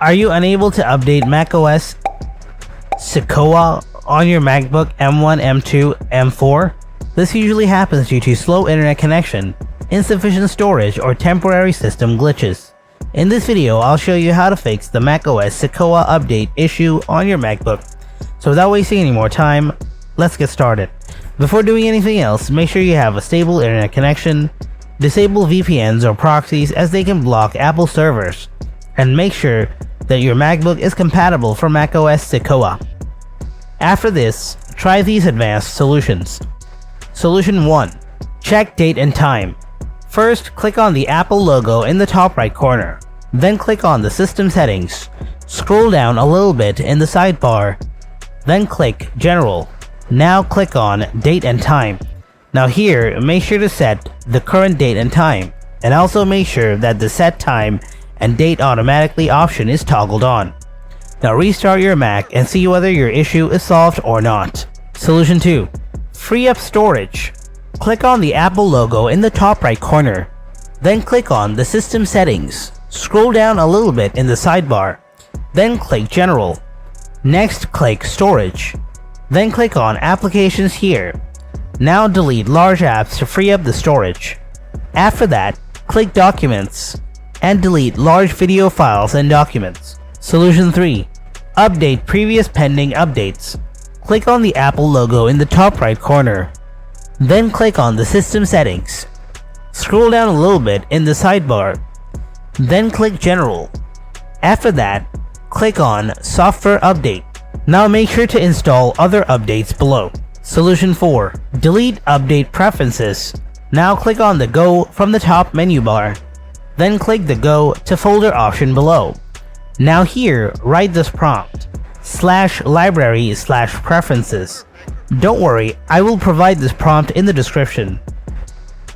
Are you unable to update macOS Sequoia on your MacBook M1, M2, M4? This usually happens due to slow internet connection, insufficient storage, or temporary system glitches. In this video, I'll show you how to fix the macOS Sequoia update issue on your MacBook. So without wasting any more time, let's get started. Before doing anything else, make sure you have a stable internet connection, disable VPNs or proxies as they can block Apple servers, and make sure that your MacBook is compatible for macOS Sequoia. After this, try these advanced solutions. Solution 1. Check date and time. First, click on the Apple logo in the top right corner. Then click on the System Settings. Scroll down a little bit in the sidebar. Then click General. Now click on Date and Time. Now here, make sure to set the current date and time, and also make sure that the Set Time and Date Automatically option is toggled on. Now restart your Mac and see whether your issue is solved or not. Solution 2. Free up storage. Click on the Apple logo in the top right corner. Then click on the System Settings. Scroll down a little bit in the sidebar. Then click General. Next click Storage. Then click on Applications here. Now delete large apps to free up the storage. After that, click Documents and delete large video files and documents. Solution 3. Update previous pending updates. Click on the Apple logo in the top right corner. Then click on the System Settings. Scroll down a little bit in the sidebar. Then click General. After that, click on Software Update. Now make sure to install other updates below. Solution 4. Delete Update Preferences. Now click on the Go from the top menu bar. Then click the Go to Folder option below. Now here, write this prompt: /library/preferences. Don't worry, I will provide this prompt in the description.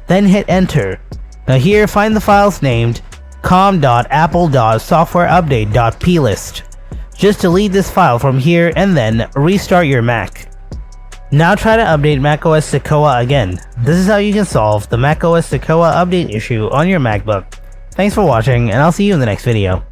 Then hit enter. Now here, find the files named com.apple.softwareupdate.plist. Just delete this file from here and then restart your Mac. Now try to update macOS Sequoia again. This is how you can solve the macOS Sequoia update issue on your MacBook. Thanks for watching, and I'll see you in the next video.